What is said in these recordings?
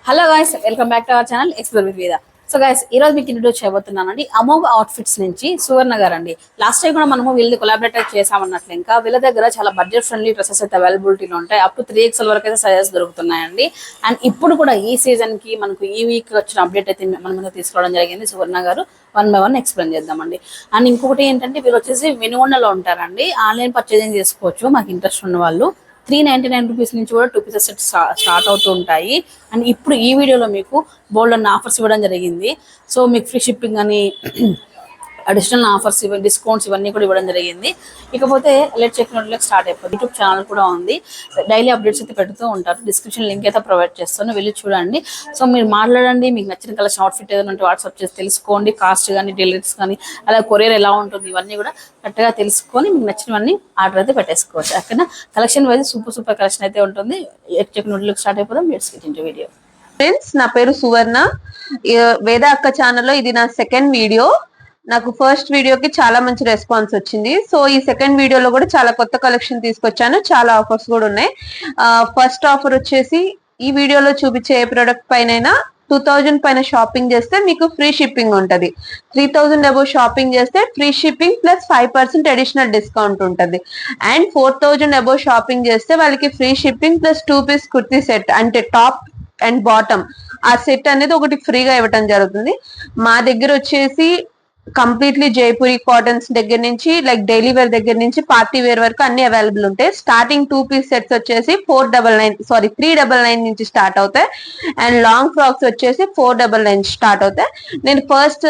Hello guys, welcome back to our channel explore with వేద. So guys, ఈ రోజు మీకు ఇంట్రొడ్యూస్ చేయబోతున్నానండి అమోఘ అవుట్ఫిట్స్ నుంచి సువర్ణ గారు అండి. లాస్ట్ టైం కూడా మనము వీళ్ళని కొలాబరేట్ చేసామన్నట్లు, ఇంకా వీళ్ళ దగ్గర చాలా బడ్జెట్ ఫ్రెండ్లీ డ్రెస్సెస్ అయితే అవైలబిలిటీలో ఉంటాయి. అప్ టు 3XL వరకు అయితే సైజెస్ దొరుకుతున్నాయండి. అండ్ ఇప్పుడు కూడా ఈ సీజన్ కి మనకు ఈ వీక్ వచ్చిన అప్డేట్ అయితే మన మీద తీసుకోవడం జరిగింది. సువర్ణ గారు 1 by 1 ఎక్స్ప్లెయిన్ చేద్దామండి. అండ్ ఇంకొకటి ఏంటంటే, వీళ్ళు వచ్చేసి వినుగొండలో ఉంటారండి. ఆన్లైన్ పర్చేజింగ్ చేసుకోవచ్చు మాకు ఇంట్రెస్ట్ ఉన్న వాళ్ళు. 399 రూపీస్ నుంచి కూడా 2 పీసెస్ సెట్ స్టార్ట్ అవుతూ ఉంటాయి. అండ్ ఇప్పుడు ఈ వీడియోలో మీకు బోల్డ్ అన్న ఆఫర్స్ ఇవ్వడం జరిగింది. సో మీకు ఫ్రీ షిప్పింగ్ అని అడిషనల్ ఆఫర్స్ డిస్కౌంట్స్ ఇవన్నీ కూడా ఇవ్వడం జరిగింది. ఇకపోతే లెట్ చెక్ స్టార్ట్ అయిపోతుంది. యూట్యూబ్ ఛానల్ కూడా ఉంది, డైలీ అప్డేట్స్ అయితే పెడుతూ ఉంటారు. డిస్క్రిప్షన్ లింక్ అయితే ప్రొవైడ్ చేస్తాను, వెళ్ళి చూడండి. సో మీరు మాట్లాడండి, మీకు నచ్చిన కలర్ అవుట్ఫిట్ ఏదైనా ఉంటే వాట్సాప్ చేసి తెలుసుకోండి. కాస్ట్ కానీ డెలివరీస్ కానీ అలా కొరియర్ ఎలా ఉంటుంది ఇవన్నీ కూడా కరెక్ట్గా తెలుసుకొని మీకు నచ్చినవన్నీ ఆర్డర్ అయితే పెట్టేసుకోవచ్చు. అక్కడ కలెక్షన్ వైజ్ సూపర్ కలెక్షన్ అయితే ఉంటుంది. లెట్ చెక్ స్టార్ట్ అయిపోదాం. Let's get into video. Friends, నా పేరు సువర్ణ. వేద అక్క ఛానల్లో ఇది నా సెకండ్ వీడియో. నాకు ఫస్ట్ వీడియోకి చాలా మంచి రెస్పాన్స్ వచ్చింది. సో ఈ సెకండ్ వీడియోలో కూడా చాలా కొత్త కలెక్షన్ తీసుకొచ్చాను. చాలా ఆఫర్స్ కూడా ఉన్నాయి. ఫస్ట్ ఆఫర్ వచ్చేసి, ఈ వీడియోలో చూపించే ఏ ప్రోడక్ట్ పైన 2000 పైన షాపింగ్ చేస్తే మీకు ఫ్రీ షిప్పింగ్ ఉంటుంది. 3000 అబౌవ్ షాపింగ్ చేస్తే free shipping plus 5% additional discount ఉంటుంది. అండ్ 4000 అబౌవ్ షాపింగ్ చేస్తే వాళ్ళకి free shipping plus 2 piece kurti set, అంటే టాప్ అండ్ బాటమ్ ఆ సెట్ అనేది ఒకటి ఫ్రీగా ఇవ్వటం జరుగుతుంది. మా దగ్గర వచ్చేసి కంప్లీట్లీ జైపూరి కాటన్స్ దగ్గర నుంచి లైక్ డైలీ వేర్ దగ్గర నుంచి పార్టీ వేర్ వరకు అన్ని అవైలబుల్ ఉంటాయి. స్టార్టింగ్ 2 పీస్ సెట్స్ వచ్చేసి 399 నుంచి స్టార్ట్ అవుతాయి. అండ్ లాంగ్ ఫ్రాక్స్ వచ్చేసి 499 స్టార్ట్ అవుతాయి. నేను ఫస్ట్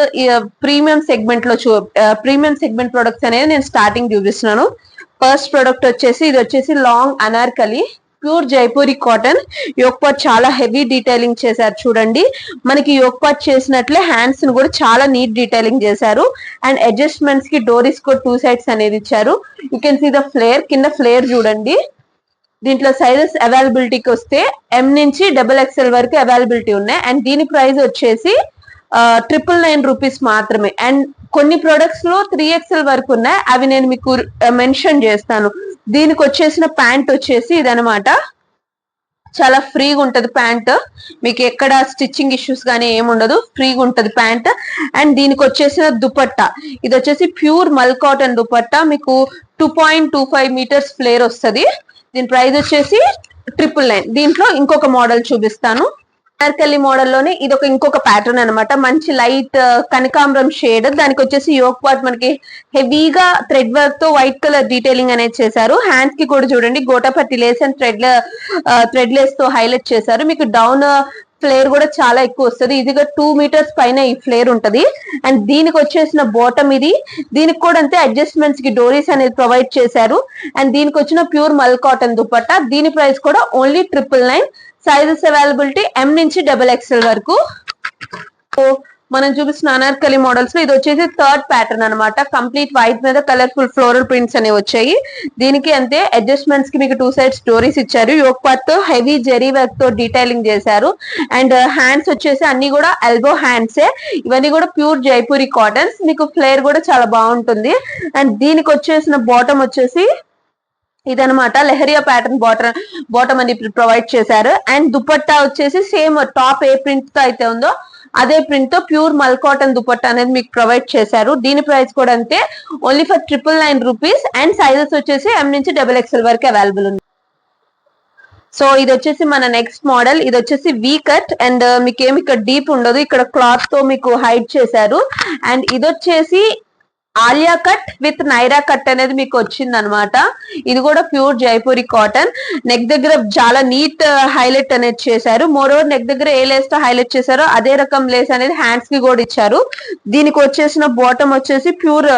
ప్రీమియం సెగ్మెంట్ ప్రొడక్ట్స్ అనేది నేను స్టార్టింగ్ చూపిస్తున్నాను. ఫస్ట్ ప్రొడక్ట్ వచ్చేసి, ఇది వచ్చేసి long anarkali pure Jaipuri cotton. Yoke part చాలా హెవీ డీటెయిలింగ్ చేశారు చూడండి. మనకి యోక్ పార్ట్ చేసినట్లే హ్యాండ్స్ ని కూడా చాలా నీట్ డీటెయిలింగ్ చేశారు. అండ్ అడ్జస్ట్మెంట్స్ కి డోరీస్ కూడా 2 సైడ్స్ అనేది ఇచ్చారు. You can see the flare, కింద ఫ్లేర్ చూడండి. దీంట్లో సైజెస్ అవైలబిలిటీకి వస్తే M నుంచి XXL వరకు అవైలబిలిటీ ఉన్నాయి. అండ్ దీని ప్రైస్ వచ్చేసి 999 రూపీస్ మాత్రమే. అండ్ కొన్ని ప్రొడక్ట్స్ లో 3XL వరకు ఉన్నాయి, అవి నేను మీకు మెన్షన్ చేస్తాను. దీనికి వచ్చేసిన ప్యాంట్ వచ్చేసి ఇదనమాట. చాలా ఫ్రీగా ఉంటది ప్యాంట్, మీకు ఎక్కడ స్టిచ్చింగ్ ఇష్యూస్ కానీ ఏముండదు, ఫ్రీగా ఉంటది ప్యాంట్. అండ్ దీనికి వచ్చేసిన దుపట్టా, ఇది వచ్చేసి ప్యూర్ మల్ కాటన్ దుపట్టా, మీకు 2.25 మీటర్స్ ఫ్లేర్ వస్తుంది. దీని ప్రైస్ వచ్చేసి 999. దీంట్లో ఇంకొక మోడల్ చూపిస్తాను. అనార్కలి మోడల్లోనే ఇది ఇంకొక ప్యాటర్న్ అనమాట. మంచి లైట్ కనకాంబరం షేడ్. దానికి వచ్చేసి యోక్ పార్ట్ మనకి హెవీగా థ్రెడ్ వర్క్ తో వైట్ కలర్ డీటెయిలింగ్ అనేది చేశారు. హ్యాండ్స్ కి కూడా చూడండి gota patti Lay's and thread Lay's తో హైలైట్ చేశారు. మీకు డౌన్ ఫ్లేర్ కూడా చాలా ఎక్కువ వస్తుంది. ఇదిగా 2 మీటర్స్ పైన ఈ ఫ్లేర్ ఉంటది. అండ్ దీనికి వచ్చేసిన బాటమ్ ఇది. దీనికి కూడా అంతే అడ్జస్ట్మెంట్స్ కి డోరీస్ అనేది ప్రొవైడ్ చేశారు. అండ్ దీనికి వచ్చిన ప్యూర్ మల్ కాటన్ దుపట్టా. దీని ప్రైస్ కూడా ఓన్లీ 999. సైజెస్ అవైలబిలిటీ M నుంచి XXL వరకు. మనం చూపిస్తున్న అనార్కలి మోడల్స్ లో ఇది వచ్చేసి థర్డ్ ప్యాటర్న్ అనమాట. కంప్లీట్ వైట్ మీద కలర్ఫుల్ ఫ్లోరల్ ప్రింట్స్ అనేవి వచ్చాయి. దీనికి అంతే అడ్జస్ట్మెంట్స్ కి మీకు 2 సైడ్స్ స్టోరీస్ ఇచ్చారు. యోక్ పార్ట్ తో హెవీ జెరీ వర్క్ తో డీటెయిలింగ్ చేశారు. అండ్ హ్యాండ్స్ వచ్చేసి అన్ని కూడా ఎల్బో హ్యాండ్సే. ఇవన్నీ కూడా ప్యూర్ జైపూరి కాటన్స్. మీకు ఫ్లేర్ కూడా చాలా బాగుంటుంది. అండ్ దీనికి వచ్చేసిన బాటమ్ వచ్చేసి ఇదనమాట, లెహరియా ప్యాటర్న్ బాటమ్ అని ప్రొవైడ్ చేశారు. అండ్ దుపట్టా వచ్చేసి సేమ్ టాప్ ఏ ప్రింట్ తో అయితే ఉందో అదే ప్రింట్ తో ప్యూర్ మల్ కాటన్ దుపట్టా అనేది మీకు ప్రొవైడ్ చేశారు. దీని ప్రైస్ కూడా అంతే, only for 999 rupees. And sizes వచ్చేసి M నుంచి XXL వరకు అవైలబుల్ ఉంది. సో ఇది వచ్చేసి మన నెక్స్ట్ మోడల్. ఇది వచ్చేసి వీ కట్. అండ్ మీకు ఏమి ఇక్కడ డీప్ ఉండదు, ఇక్కడ క్లాత్ తో మీకు హైడ్ చేశారు. అండ్ ఇది వచ్చేసి Alia cut with Naira cut అనేది మీకు వచ్చింది అనమాట. ఇది కూడా ప్యూర్ జైపూరి కాటన్. నెక్ దగ్గర చాలా నీట్ హైలైట్ అనేది చేశారు. మోరోవర్ నెక్ దగ్గర ఏ లేస్ తో హైలైట్ చేశారో అదే రకం లేస్ అనేది హ్యాండ్స్ కి కూడా ఇచ్చారు. దీనికి వచ్చేసిన బాటమ్ వచ్చేసి ప్యూర్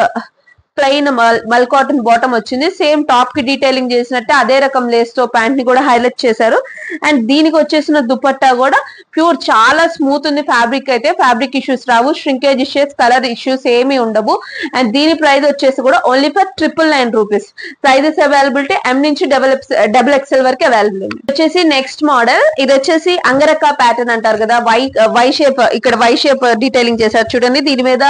ప్లెయిన్ మల్ కాటన్ బాటమ్ వచ్చింది. సేమ్ టాప్ కి డీటెయిలింగ్ చేసినట్టే అదే రకం లేస్ తో ప్యాంట్ ని కూడా హైలైట్ చేశారు. అండ్ దీనికి వచ్చేసిన దుపట్టా కూడా ప్యూర్ చాలా స్మూత్ ఉంది. ఫ్యాబ్రిక్ అయితే ఫ్యాబ్రిక్ ఇష్యూస్ రావు, ష్రింకేజ్ ఇష్యూస్, కలర్ ఇష్యూస్ ఏమీ ఉండవు. అండ్ దీని ప్రైస్ వచ్చేసి కూడా only for 999 rupees. Prices availability M నుంచి XXL వరకు అవైలబుల్ ఉంది. వచ్చేసి నెక్స్ట్ మోడల్. ఇది వచ్చేసి అంగరక్క ప్యాటర్న్ అంటారు కదా, వై షేప్, ఇక్కడ వై షేప్ డీటెయిలింగ్ చేశారు చూడండి. దీని మీద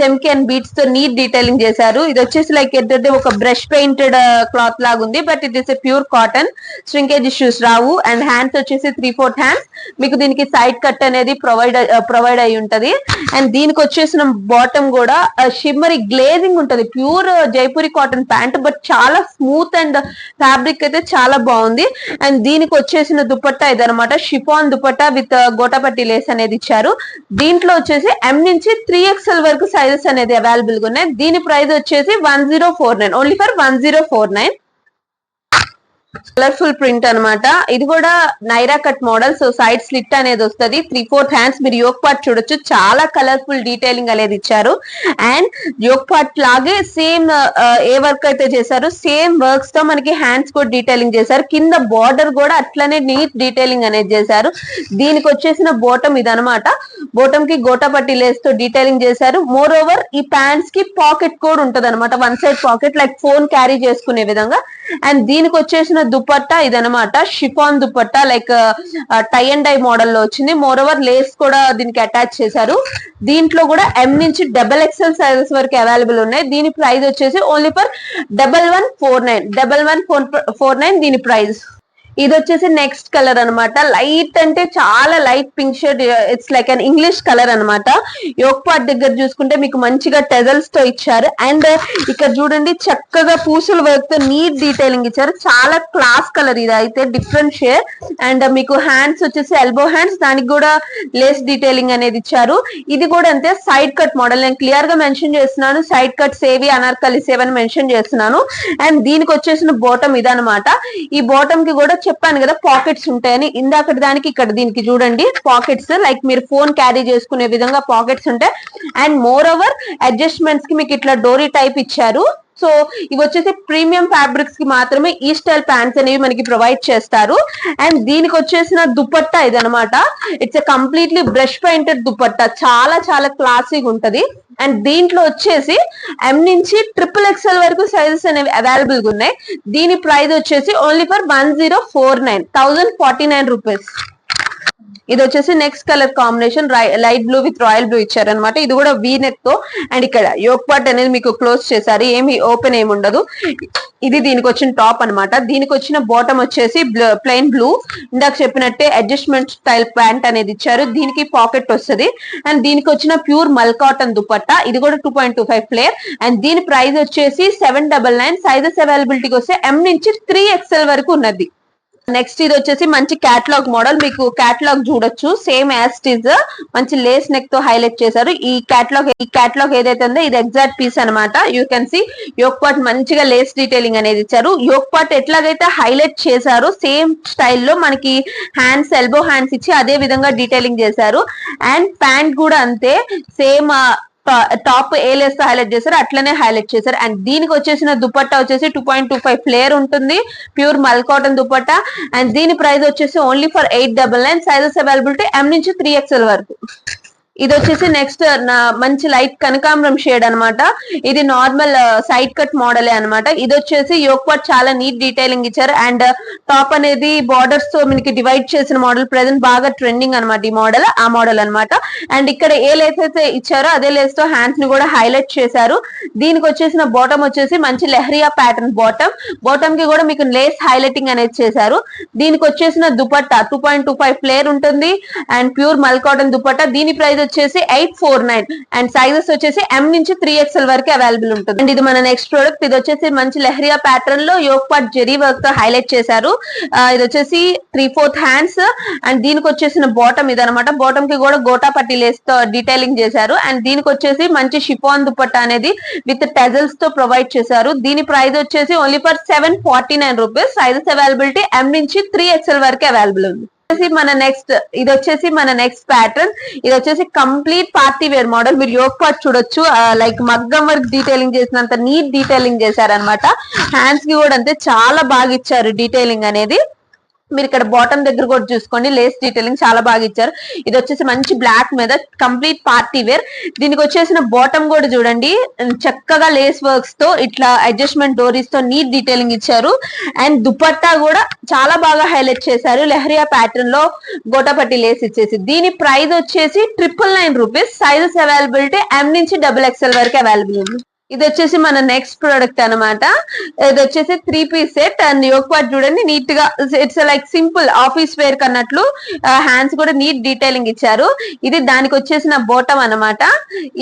చెమ్కి అండ్ బీట్స్ తో నీట్ డీటెయిలింగ్ చేశారు. ఇది వచ్చేసి లైక్ ఏంటంటే ఒక బ్రష్ పెయింటెడ్ క్లాత్ లాగా ఉంది, but it is a pure cotton, shrinkage issues Rao. And hands వచ్చేసి 3/4 హ్యాండ్స్, మీకు దీనికి సైడ్ కట్ అనేది ప్రొవైడ్ అయి ఉంటది. అండ్ దీనికి వచ్చేసిన బాటమ్ కూడా షిమ్మరీ గ్లేజింగ్ ఉంటది, pure Jaipuri cotton pant, but చాలా స్మూత్ అండ్ ఫ్యాబ్రిక్ అయితే చాలా బాగుంది. అండ్ దీనికి వచ్చేసిన దుపట్టా ఇదనమాట, chiffon dupatta with gotapatti lace అనేది ఇచ్చారు. దీంట్లో వచ్చేసి M నుంచి 3XL వరకు సైజెస్ అనేది అవైలబుల్ గా ఉన్నాయి. దీని ప్రైస్ వచ్చేసి 1049, ఓన్లీ ఫర్ 1049. కలర్ఫుల్ ప్రింట్ అన్నమాట, ఇది కూడా Naira cut model. So side slit అనేది వస్తుంది, 3/4 హ్యాండ్స్. మీరు యోక్ పార్ట్ చూడొచ్చు, చాలా కలర్ఫుల్ డీటెయిలింగ్ అనేది ఇచ్చారు. అండ్ యోక్ పార్ట్ లాగే సేమ్ ఏ వర్క్ అయితే చేశారు, సేమ్ వర్క్స్ తో మనకి హ్యాండ్స్ కూడా డీటెయిలింగ్ చేశారు. కింద బార్డర్ కూడా అట్లనే నీట్ డీటెయిలింగ్ అనేది చేశారు. దీనికి వచ్చేసిన బోటం ఇదనమాట, బోటం కి గోటాపట్టి లేస్ తో డీటెయిలింగ్ చేశారు. మోర్ ఓవర్ ఈ ప్యాంట్స్ కి పాకెట్ కూడా ఉంటది అనమాట, one side pocket, like phone carry చేసుకునే విధంగా. అండ్ దీనికి వచ్చేసిన దుపట్టా ఇదనమాట, chiffon dupatta, like tie and dye model లో వచ్చింది. మోర్ ఓవర్ లేస్ కూడా దీనికి అటాచ్ చేశారు. దీంట్లో కూడా M నుంచి XXL సైజెస్ వరకు అవైలబుల్ ఉన్నాయి. దీని ప్రైస్ వచ్చేసి ఓన్లీ ఫర్ 1149 దీని ప్రైస్. ఇది వచ్చేసి నెక్స్ట్ కలర్ అనమాట, లైట్ అంటే చాలా light pink shade, it's like an English colour అనమాట. యోక్ పార్ట్ దగ్గర చూసుకుంటే మీకు మంచిగా టెజల్స్ తో ఇచ్చారు. అండ్ ఇక్కడ చూడండి చక్కగా పూసల వర్క్ తో నీట్ డీటెయిలింగ్ ఇచ్చారు, చాలా క్లాస్ కలర్ ఇది అయితే, డిఫరెంట్ షేడ్. అండ్ మీకు హ్యాండ్స్ వచ్చేసి ఎల్బో హ్యాండ్స్, దానికి కూడా లేస్ డీటెయిలింగ్ అనేది ఇచ్చారు. ఇది కూడా అంతే సైడ్ కట్ మోడల్, నేను క్లియర్ గా మెన్షన్ చేస్తున్నాను, సైడ్ కట్ సేవి అనార్కలి సేవ్ అని మెన్షన్ చేస్తున్నాను. అండ్ దీనికి వచ్చేసిన బోటం ఇదనమాట. ఈ బోటం కి కూడా చెప్పాను కదా పాకెట్స్ ఉంటాయని, ఇందాక దానికి ఇక్కడ దీనికి చూడండి పాకెట్స్, లైక్ మీరు ఫోన్ క్యారీ చేసుకునే విధంగా పాకెట్స్ ఉంటాయి. అండ్ మోర్ ఓవర్ అడ్జస్ట్మెంట్స్ కి మీకు ఇట్లా డోరీ టైప్ ఇచ్చారు. సో ఇవి వచ్చేసి ప్రీమియం ఫ్యాబ్రిక్స్ కి మాత్రమే ఈ స్టైల్ ప్యాంట్స్ అనేవి మనకి ప్రొవైడ్ చేస్తారు. అండ్ దీనికి వచ్చేసిన దుపట్టా ఇదనమాట, it's a completely brush painted dupatta, చాలా చాలా క్లాసీగా ఉంటది. అండ్ దీంట్లో వచ్చేసి M నుంచి XXL వరకు సైజెస్ అనేవి అవైలబుల్ గా ఉన్నాయి. దీని ప్రైస్ వచ్చేసి ఓన్లీ ఫర్ 1049 రూపీస్. ఇది వచ్చేసి next colour combination, light blue with royal blue ఇచ్చారనమాట. ఇది కూడా వీ నెక్ తో, అండ్ ఇక్కడ యోక్ పార్ట్ అనేది మీకు క్లోజ్ చేశారు, ఏమి ఓపెన్ ఏమి ఉండదు. ఇది దీనికి వచ్చిన టాప్ అనమాట. దీనికి వచ్చిన బాటమ్ వచ్చేసి ప్లెయిన్ బ్లూ, ఇందాక చెప్పినట్టే అడ్జస్ట్మెంట్ స్టైల్ ప్యాంట్ అనేది ఇచ్చారు. దీనికి పాకెట్ వస్తుంది. అండ్ దీనికి వచ్చిన ప్యూర్ మల్ కాటన్ దుపట్టా, ఇది కూడా 2.25 ఫ్లేర్. అండ్ దీని ప్రైస్ వచ్చేసి 799. సైజెస్ అవైలబిలిటీకి వస్తే M నుంచి 3XL వరకు ఉన్నది. నెక్స్ట్ ఇది వచ్చేసి మంచి క్యాటలాగ్ మోడల్, మీకు క్యాటలాగ్ చూడొచ్చు, సేమ్ యాజ్ ఇట్ ఈజ్, మంచి లేస్ నెక్ తో హైలైట్ చేశారు. ఈ క్యాటలాగ్ ఏదైతే ఉందో ఇది ఎగ్జాక్ట్ పీస్ అనమాట. You can see yoke part మంచిగా లేస్ డీటెయిలింగ్ అనేది ఇచ్చారు. యోక్ పార్ట్ ఎట్లాగైతే హైలైట్ చేశారు సేమ్ స్టైల్లో మనకి హ్యాండ్స్ ఎల్బో హ్యాండ్స్ ఇచ్చి అదే విధంగా డీటెయిలింగ్ చేశారు. అండ్ ప్యాంట్ కూడా అంతే, సేమ్ టాప్ ఏ లేస్ తో హైలైట్ చేశారు అట్లనే హైలైట్ చేశారు. అండ్ దీనికి వచ్చేసిన దుపట్టా వచ్చేసి 2.25 ఫ్లేర్ ఉంటుంది, pure mul cotton dupatta. And దీని ప్రైస్ వచ్చేసి only for 899. Sizes availability M నుంచి 3XL వరకు. ఇది వచ్చేసి నెక్స్ట్ మంచి లైట్ కనకాంబరం షేడ్ అనమాట. ఇది నార్మల్ సైడ్ కట్ మోడలే అనమాట. ఇది వచ్చేసి యోక్ పార్ట్ చాలా నీట్ డీటెయిలింగ్ ఇచ్చారు. అండ్ టాప్ అనేది బార్డర్స్ తో మనకి డివైడ్ చేసిన మోడల్, ప్రెసెంట్ బాగా ట్రెండింగ్ అనమాట ఈ మోడల్, ఆ మోడల్ అనమాట. అండ్ ఇక్కడ ఏ లేస్ అయితే ఇచ్చారో అదే లేస్ తో హ్యాండ్స్ ని కూడా హైలైట్ చేశారు. దీనికి వచ్చేసిన బాటమ్ వచ్చేసి మంచి లెహరియా ప్యాటర్న్ బాటమ్ కి కూడా మీకు లేస్ హైలైటింగ్ అనేది చేశారు. దీనికి వచ్చేసిన దుపట్టా 2.25 ఫ్లేర్ ఉంటుంది and pure mul cotton dupatta. దీని ప్రైస్ వచ్చేసి 849. అండ్ సైజెస్ వచ్చేసి M నుంచి 3XL వరకు అవైలబుల్ ఉంటుంది. అండ్ ఇది మన నెక్స్ట్ ప్రోడక్ట్, ఇది వచ్చేసి మంచి లెహరియా ప్యాటర్న్ లో యోక్ పార్ట్ జెరీ వర్క్ తో హైలైట్ చేశారు. ఇది వచ్చేసి 3/4 హ్యాండ్స్. అండ్ దీనికి వచ్చేసిన బాటమ్ ఇదనమాట, బాటమ్ కి కూడా గోటా పట్టి లేస్ తో డీటెయిలింగ్ చేశారు. అండ్ దీనికి వచ్చేసి మంచి షిఫాన్ దుపట్టా అనేది విత్ టెజల్స్ తో ప్రొవైడ్ చేశారు. దీని ప్రైస్ వచ్చేసి only for 749 rupees. Sizes availability M నుంచి 3XL వరకు అవైలబుల్ ఉంది. ఇది వచ్చేసి మన నెక్స్ట్ ప్యాటర్న్, ఇది వచ్చేసి కంప్లీట్ పార్టీ వేర్ మోడల్. మీరు యోక్ పార్ట్ చూడొచ్చు, లైక్ మగ్గం వర్క్ డీటెయిలింగ్ చేసినంత నీట్ డీటెయిలింగ్ చేశారనమాట. హ్యాండ్స్ కి కూడా అంతే చాలా బాగా ఇచ్చారు డీటెయిలింగ్ అనేది. మీరు ఇక్కడ బాటమ్ దగ్గర కూడా చూసుకోండి, లేస్ డీటెయిలింగ్ చాలా బాగా ఇచ్చారు. ఇది వచ్చేసి మంచి బ్లాక్ మీద కంప్లీట్ పార్టీ వేర్. దీనికి వచ్చేసిన బాటమ్ కూడా చూడండి, చక్కగా లేస్ వర్క్స్ తో ఇట్లా అడ్జస్ట్మెంట్ డోరీస్ తో నీట్ డీటెయిలింగ్ ఇచ్చారు. అండ్ దుపట్టా కూడా చాలా బాగా హైలైట్ చేశారు, లెహరియా ప్యాటర్న్ లో గోటాపట్టి లేస్ ఇచ్చేసి. దీని ప్రైస్ వచ్చేసి 999 రూపీస్. సైజెస్ అవైలబిలిటీ M నుంచి XXL వరకు అవైలబుల్ ఉంది. ఇది వచ్చేసి మన నెక్స్ట్ ప్రోడక్ట్ అన్నమాట. ఇది వచ్చేసి 3 piece set and yoke part చూడండి నీట్ గా, it's like simple office wear కన్నట్లు. హ్యాండ్స్ కూడా నీట్ డీటెయిలింగ్ ఇచ్చారు. ఇది దానికి వచ్చేసిన బాటమ్ అన్నమాట.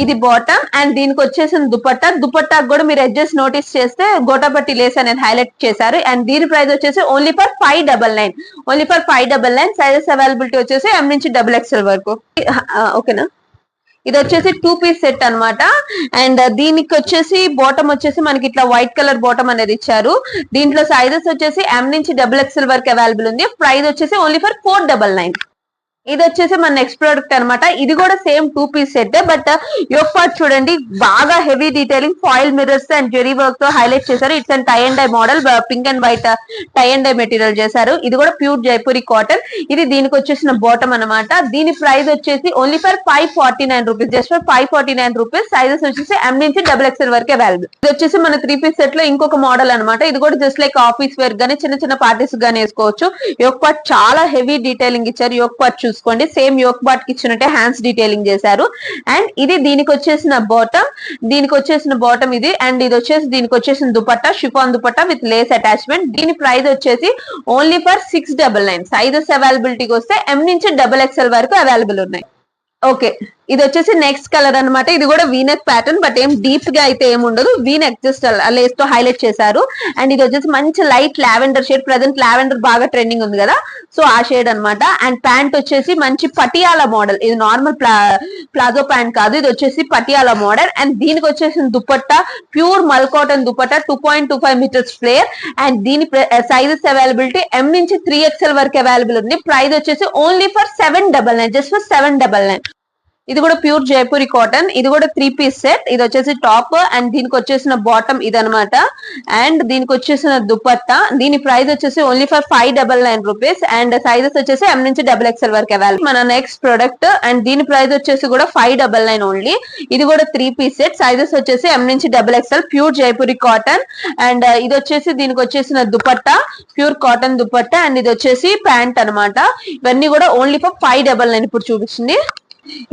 ఇది బాటమ్ అండ్ దీనికి వచ్చేసిన దుపట్టా కూడా మీరు ఎడ్జెస్ నోటీస్ చేస్తే గోటాపట్టి లేస్ అనేది హైలైట్ చేశారు. అండ్ దీని ప్రైస్ వచ్చేసి ఓన్లీ ఫర్ 599. సైజెస్ అవైలబిలిటీ వచ్చేసి M నుంచి XXL వరకు. ఓకేనా. ఇది వచ్చేసి 2 పీస్ సెట్ అన్నమాట. అండ్ దీనికి వచ్చేసి బాటమ్ వచ్చేసి మనకి ఇట్లా వైట్ కలర్ బాటమ్ అనేది ఇచ్చారు. దీంట్లో సైజెస్ వచ్చేసి M నుంచి XXL వరకు అవైలబుల్ ఉంది. ప్రైస్ వచ్చేసి ఓన్లీ ఫర్ 499. ఇది వచ్చేసి మన నెక్స్ట్ ప్రోడక్ట్ అన్నమాట. ఇది కూడా same 2 piece set, but yoke part చూడండి బాగా heavy detailing foil mirrors and zari work తో హైలైట్ చేశారు. It's and tie and dye model, pink and white tie and dye material చేశారు. ఇది కూడా ప్యూర్ జైపూరి కాటన్. ఇది దీనికి వచ్చేసిన బాటమ్ అన్నమాట. దీని ప్రైస్ వచ్చేసి only for 549 rupees, just for 549 rupees. Sizes వచ్చేసి M నుంచి XXL వరకు అవైలబుల్. ఇది వచ్చేసి మన 3 పీస్ సెట్ లో ఇంకొక మోడల్ అన్నమాట. ఇది కూడా జస్ట్ లైక్ ఆఫీస్ వేర్ గానీ చిన్న చిన్న పార్టీస్ గానీ వేసుకోవచ్చు. యోక్ పార్ట్ చాలా హెవీ డీటెయిలింగ్ ఇచ్చారు. యోక్ పార్ట్ చూసుకోండి సేమ్ యోక్ పార్ట్ కి ఇచ్చినట్టే హ్యాండ్స్ డీటెయిలింగ్ చేశారు. అండ్ ఇది దీనికి వచ్చేసిన బాటమ్ ఇది. అండ్ ఇది వచ్చేసి దీనికి వచ్చేసిన dupatta, chiffon dupatta with lace attachment. దీని ప్రైస్ వచ్చేసి ఓన్లీ ఫర్ 699. సైజెస్ అవైలబిలిటీకి వస్తే M నుంచి XXL వరకు అవైలబుల్ ఉన్నాయి. ఓకే, ఇది వచ్చేసి నెక్స్ట్ కలర్ అన్నమాట. ఇది కూడా వీనెక్ ప్యాటర్న్, బట్ ఏం డీప్ గా అయితే ఏమి ఉండదు. వీనెక్ జస్ట్ లేస్ తో హైలైట్ చేశారు. అండ్ ఇది వచ్చేసి మంచి light lavender shade. Present lavender బాగా ట్రెండింగ్ ఉంది కదా, సో ఆ షేడ్ అన్నమాట. అండ్ ప్యాంట్ వచ్చేసి మంచి పటియాలా మోడల్. ఇది నార్మల్ ప్లాజో ప్యాంట్ కాదు, ఇది వచ్చేసి పటియాలా మోడల్. అండ్ దీనికి వచ్చేసి dupatta pure mul cotton dupatta, 2.25 metres flare. And దీని సైజెస్ అవైలబిలిటీ M నుంచి 3XL వరకు అవైలబుల్ ఉంది. ప్రైస్ వచ్చేసి ఓన్లీ ఫర్ 799, జస్ట్ ఫర్ 799. ఇది కూడా ప్యూర్ జైపూరి కాటన్. ఇది కూడా 3 పీస్ సెట్. ఇది వచ్చేసి టాప్ అండ్ దీనికి వచ్చేసిన బాటమ్ ఇది అనమాట. అండ్ దీనికి వచ్చేసిన దుపట్టా. దీని ప్రైస్ వచ్చేసి only for 599 rupees. And sizes వచ్చేసి M నుంచి XXL వరకు అవైలబుల్. మన నెక్స్ట్ ప్రొడక్ట్ అండ్ దీని ప్రైస్ వచ్చేసి కూడా 599 ఓన్లీ. ఇది కూడా 3 పీస్ సెట్. సైజెస్ వచ్చేసి M నుంచి XXL, pure Jaipuri cotton. And ఇది వచ్చేసి దీనికి వచ్చేసిన dupatta, pure cotton dupatta. And ఇది వచ్చేసి ప్యాంట్ అనమాట. ఇవన్నీ కూడా ఓన్లీ ఫర్ 599 ఇప్పుడు చూపించింది.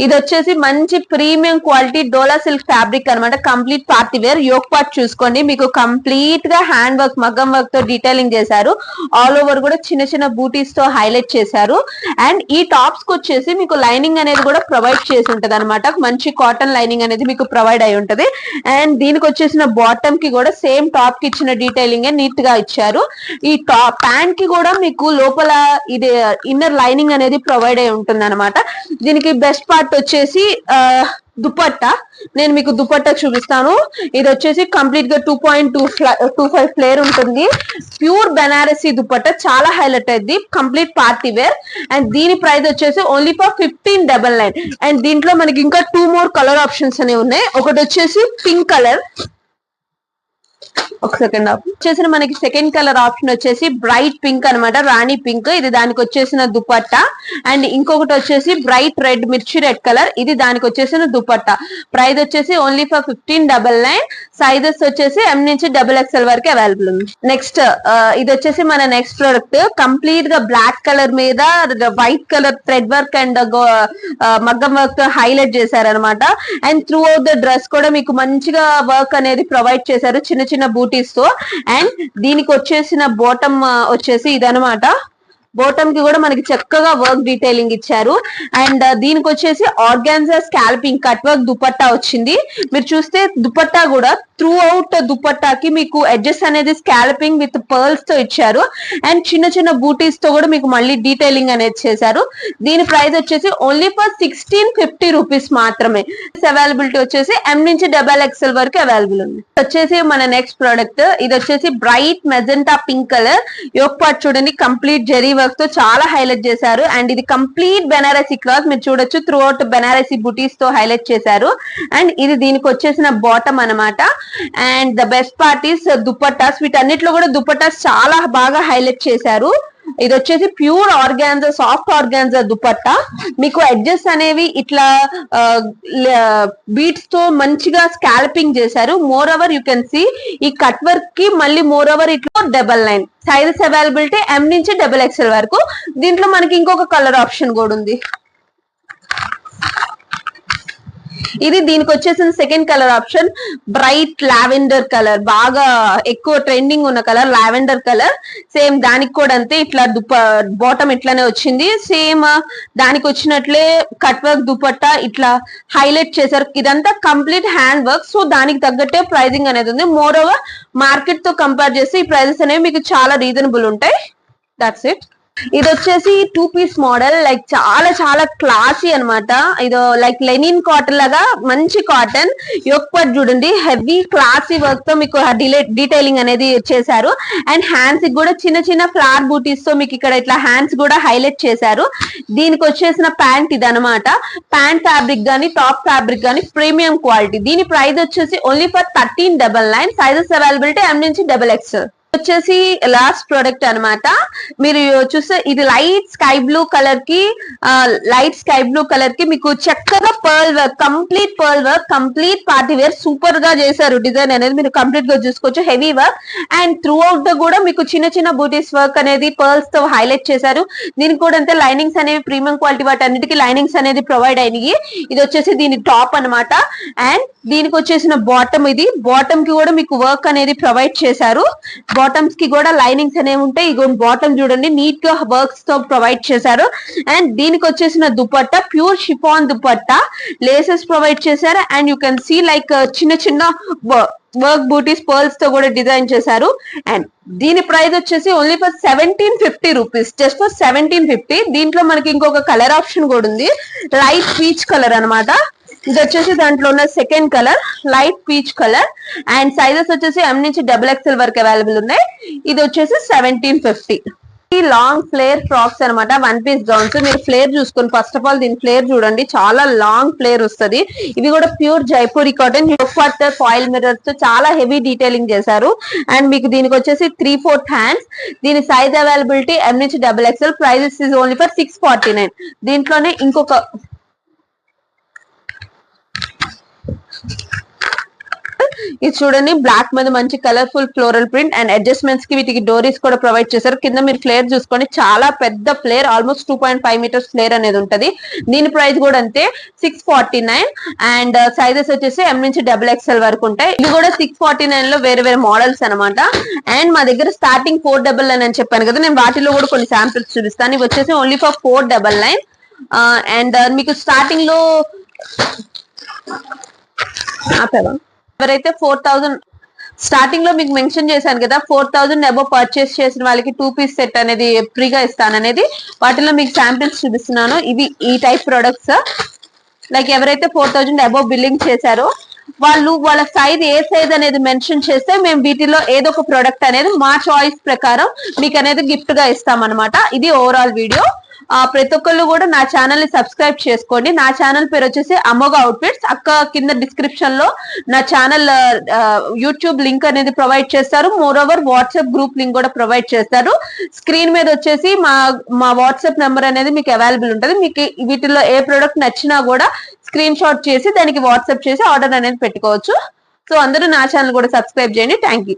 ఇది వచ్చేసి మంచి premium quality dola silk fabric అనమాట. Complete party wear. Yoke part చూసుకోండి, మీకు కంప్లీట్ గా హ్యాండ్ వర్క్, మగ్గం వర్క్ తో డీటెయిలింగ్ చేశారు. ఆల్ ఓవర్ కూడా చిన్న చిన్న బూటీస్ తో హైలైట్ చేశారు. అండ్ ఈ టాప్స్ కి వచ్చేసి మీకు లైనింగ్ అనేది కూడా ప్రొవైడ్ చేసి ఉంటది అనమాట. మంచి కాటన్ లైనింగ్ అనేది మీకు ప్రొవైడ్ అయి ఉంటది. అండ్ దీనికి వచ్చేసిన బాటమ్ కి కూడా సేమ్ టాప్ కి ఇచ్చిన డీటెయిలింగ్ నీట్ గా ఇచ్చారు. ఈ టాప్ ప్యాంట్ కి కూడా మీకు లోపల ఇది ఇన్నర్ లైనింగ్ అనేది ప్రొవైడ్ అయి ఉంటుంది అనమాట. దీనికి బెస్ట్ పార్ట్ వచ్చేసి దుపట్టా. నేను మీకు దుపట్టా చూపిస్తాను. ఇది వచ్చేసి కంప్లీట్ గా 2.25 ఫ్లేర్ ఉంటుంది. ప్యూర్ బెనారసీ దుపట్టా, చాలా హైలైట్ అయింది. Complete party wear. అండ్ దీని ప్రైస్ వచ్చేసి ఓన్లీ ఫర్ 1599. అండ్ దీంట్లో మనకి ఇంకా 2 మోర్ కలర్ ఆప్షన్స్ అనేవి ఉన్నాయి. ఒకటి వచ్చేసి పింక్ కలర్, ఒక సెకండ్ వచ్చేసిన మనకి సెకండ్ కలర్ ఆప్షన్ వచ్చేసి బ్రైట్ పింక్ అనమాట, రాణి పింక్. ఇది దానికి వచ్చేసిన దుపట్టా. అండ్ ఇంకొకటి వచ్చేసి బ్రైట్ రెడ్, మిర్చి రెడ్ కలర్. ఇది దానికి వచ్చేసిన దుపట్టా. ప్రైస్ వచ్చేసి ఓన్లీ ఫర్ 1599. సైజెస్ వచ్చేసి M నుంచి XXL వరకు అవైలబుల్ ఉంది. నెక్స్ట్ ఇది వచ్చేసి మన నెక్స్ట్ ప్రోడక్ట్. కంప్లీట్ గా బ్లాక్ కలర్ మీద white colour thread work and మగ్గం వర్క్ తో హైలైట్ చేశారనమాట. And throughout the dress కూడా మీకు మంచిగా వర్క్ అనేది ప్రొవైడ్ చేశారు, చిన్న చిన్న బూటీస్ తో. అండ్ దీనికి వచ్చేసిన బాటమ్ వచ్చేసి ఇదనమాట. బాటమ్ కి కూడా మనకి చక్కగా వర్క్ డీటెయిలింగ్ ఇచ్చారు. అండ్ దీనికి వచ్చేసి organza scalping cut work dupatta వచ్చింది. మీరు చూస్తే దుపట్టా కూడా త్రూ అవుట్ దుపట్టాకి మీకు ఎడ్జెస్ అనేది స్కాల్పింగ్ విత్ పర్ల్స్ తో ఇచ్చారు. అండ్ చిన్న చిన్న బూటీస్ తో కూడా మీకు మళ్ళీ డీటెయిలింగ్ అనేది చేశారు. దీని ప్రైస్ వచ్చేసి ఓన్లీ ఫర్ 1650 రూపీస్ మాత్రమే. అవైలబిలిటీ వచ్చేసి M నుంచి XXL వరకు అవైలబుల్ ఉంది. వచ్చేసి మన నెక్స్ట్ ప్రోడక్ట్. ఇది వచ్చేసి bright magenta pink colour. Yoke part చూడండి కంప్లీట్ జెరీ వర్క్ తో చాలా హైలైట్ చేశారు. అండ్ ఇది కంప్లీట్ బెనారసీ క్లాత్. మీరు చూడొచ్చు త్రూ అవుట్ బెనారసీ బూటీస్ తో హైలైట్ చేశారు. అండ్ ఇది దీనికి వచ్చేసిన బాటమ్ అనమాట. And the best part is dupattas. వీటన్నిటిలో కూడా దుపట్టాస్ చాలా బాగా హైలైట్ చేశారు. ఇది వచ్చేసి pure organza, soft organza dupatta. మీకు ఎడ్జెస్ అనేవి ఇట్లా బీట్స్ తో మంచిగా స్కాల్పింగ్ చేశారు. Moreover you can see ఈ కట్ వర్క్ కి మళ్ళీ మోర్ ఓవర్ ఇట్లా 99. సైజెస్ అవైలబిలిటీ M నుంచి XXL వరకు. దీంట్లో మనకి ఇంకొక కలర్ ఆప్షన్ కూడా ఉంది. ఇది దీనికి వచ్చేసిన second colour option bright lavender colour, బాగా ఎక్కువ ట్రెండింగ్ ఉన్న కలర్ లావెండర్ కలర్. సేమ్ దానికి కూడా అంతే, ఇట్లా బాటమ్ ఇట్లానే వచ్చింది. సేమ్ దానికి వచ్చినట్లే కట్ వర్క్ దుపట్టా ఇట్లా హైలైట్ చేశారు. ఇదంతా కంప్లీట్ హ్యాండ్ వర్క్. సో దానికి తగ్గట్టే ప్రైజింగ్ అనేది ఉంది. మోర్ ఓవర్ మార్కెట్ తో కంపేర్ చేస్తే ఈ ప్రైజెస్ అనేవి మీకు చాలా రీజనబుల్ ఉంటాయి. That's it. ఇది వచ్చేసి 2 పీస్ మోడల్, లైక్ చాలా చాలా క్లాసీ అన్నమాట. ఇది లైక్ లెనిన్ కాటన్ లాగా మంచి కాటన్. యోక్ పార్ట్ చూడండి, హెవీ క్లాసీ వర్క్ తో మీకు డీటెయిలింగ్ అనేది చేశారు. అండ్ హ్యాండ్స్ కూడా చిన్న చిన్న ఫ్లవర్ బూటీస్ తో మీకు ఇక్కడ ఇట్లా హ్యాండ్స్ కూడా హైలైట్ చేశారు. దీనికి వచ్చేసిన ప్యాంట్ ఇది అనమాట. ప్యాంట్ ఫ్యాబ్రిక్ గానీ టాప్ ఫ్యాబ్రిక్ గానీ ప్రీమియం క్వాలిటీ. దీని ప్రైస్ వచ్చేసి only for 1399. Sizes availability M నుంచి XXL. వచ్చేసి లాస్ట్ ప్రోడక్ట్ అన్నమాట. మీరు చూస్తే ఇది లైట్ స్కై బ్లూ కలర్ కి మీకు చక్కగా pearl work, complete pearl work, complete party wear super గా చేశారు. డిజైన్ అనేది మీరు కంప్లీట్ గా చూసుకోవచ్చు. Heavy work and throughout the కూడా మీకు చిన్న చిన్న బూటీస్ వర్క్ అనేది పర్ల్స్ తో హైలైట్ చేశారు. దీనికి కూడా అంతే లైనింగ్స్ అనేవి ప్రీమియం క్వాలిటీ, వాటి అన్నిటికీ లైనింగ్స్ అనేది ప్రొవైడ్ అయినాయి. ఇది వచ్చేసి దీని టాప్ అన్నమాట. అండ్ దీనికి వచ్చేసిన బాటమ్, ఇది బాటమ్ కి కూడా మీకు వర్క్ అనేది ప్రొవైడ్ చేశారు. బాటమ్స్ కి కూడా లైనింగ్స్ అనేవి ఉంటాయి. ఇగో బాటమ్ చూడండి, నీట్ గా వర్క్స్ తో ప్రొవైడ్ చేశారు. అండ్ దీనికి వచ్చేసిన dupatta pure chiffon dupatta, laces provide చేశారు. And you can see like చిన్న చిన్న వర్క్ బూటీస్ పర్ల్స్ తో కూడా డిజైన్ చేశారు. అండ్ దీని ప్రైస్ వచ్చేసి only for 1750 rupees, just for 1750. దీంట్లో మనకి ఇంకొక కలర్ ఆప్షన్ కూడా ఉంది, లైట్ పీచ్ కలర్ అన్నమాట. ఇది వచ్చేసి దాంట్లో ఉన్న second colour light peach colour. And sizes వచ్చేసి M నుంచి XXL వరకు అవైలబుల్ ఉన్నాయి. ఇది వచ్చేసి 1750. లాంగ్ ఫ్లేర్ ఫ్రాక్స్ అనమాట, 1 పీస్ గౌన్స్. మీరు ఫ్లేర్ చూసుకొని ఫస్ట్ ఆఫ్ ఆల్ దీని ఫ్లేర్ చూడండి, చాలా లాంగ్ ఫ్లేర్ వస్తుంది. ఇవి కూడా pure Jaipuri cotton, foil mirrors తో చాలా హెవీ డీటెయిలింగ్ చేశారు. అండ్ మీకు దీనికి వచ్చేసి 3/4 హ్యాండ్స్. దీని సైజ్ అవైలబిలిటీ M నుంచి XXL. Prices is only for 649. దీంట్లోనే ఇంకొక ఇది చూడండి, బ్లాక్ మీద మంచి colourful floral print and adjustments కి వీటికి డోరీస్ కూడా ప్రొవైడ్ చేశారు. కింద మీరు ఫ్లేర్ చూసుకోండి, చాలా పెద్ద ఫ్లేర్, ఆల్మోస్ట్ 2.5 మీటర్స్ ఫ్లేర్ అనేది ఉంటది. దీని ప్రైస్ కూడా అంతే 649. అండ్ సైజెస్ వచ్చేసి M నుంచి XXL వరకు ఉంటాయి. ఇది కూడా 649 లో వేరే వేరే మోడల్స్ అనమాట. అండ్ మా దగ్గర స్టార్టింగ్ 499 అని చెప్పాను కదా, నేను వాటిలో కూడా కొన్ని శాంపిల్స్ చూపిస్తాను. ఇవి వచ్చేసి ఓన్లీ ఫర్ 499. అండ్ మీకు స్టార్టింగ్ లో ఎవరైతే 4000 స్టార్టింగ్ లో మీకు మెన్షన్ చేశాను కదా, 4000 అబౌవ్ పర్చేస్ చేసిన వాళ్ళకి 2 పీస్ సెట్ అనేది ఫ్రీగా ఇస్తాననేది, వాటిలో మీకు శాంపిల్స్ చూపిస్తున్నాను. ఇవి ఈ టైప్ ప్రొడక్ట్స్. లైక్ ఎవరైతే 4000 అబౌవ్ బిల్లింగ్ చేశారో వాళ్ళ సైజ్ ఏ సైజ్ అనేది మెన్షన్ చేస్తే మేము వీటిలో ఏదో ఒక ప్రొడక్ట్ అనేది మా చాయిస్ ప్రకారం మీకు అనేది గిఫ్ట్ గా ఇస్తామన్నమాట. ఇది ఓవరాల్ వీడియో. ప్రతి ఒక్కళ్ళు కూడా నా ఛానల్ ని సబ్స్క్రైబ్ చేసుకోండి. నా ఛానల్ పేరు వచ్చేసి అమోఘ అవుట్ఫిట్స్. కింద డిస్క్రిప్షన్ లో నా ఛానల్ యూట్యూబ్ లింక్ అనేది ప్రొవైడ్ చేస్తారు. More over WhatsApp group link కూడా ప్రొవైడ్ చేస్తారు. స్క్రీన్ మీద వచ్చేసి మా వాట్సాప్ నెంబర్ అనేది మీకు అవైలబుల్ ఉంటుంది. మీకు వీటిలో ఏ ప్రొడక్ట్ నచ్చినా కూడా స్క్రీన్ షాట్ చేసి దానికి వాట్సాప్ చేసి ఆర్డర్ అనేది పెట్టుకోవచ్చు. సో అందరూ నా ఛానల్ కూడా సబ్స్క్రైబ్ చేయండి. Thank you.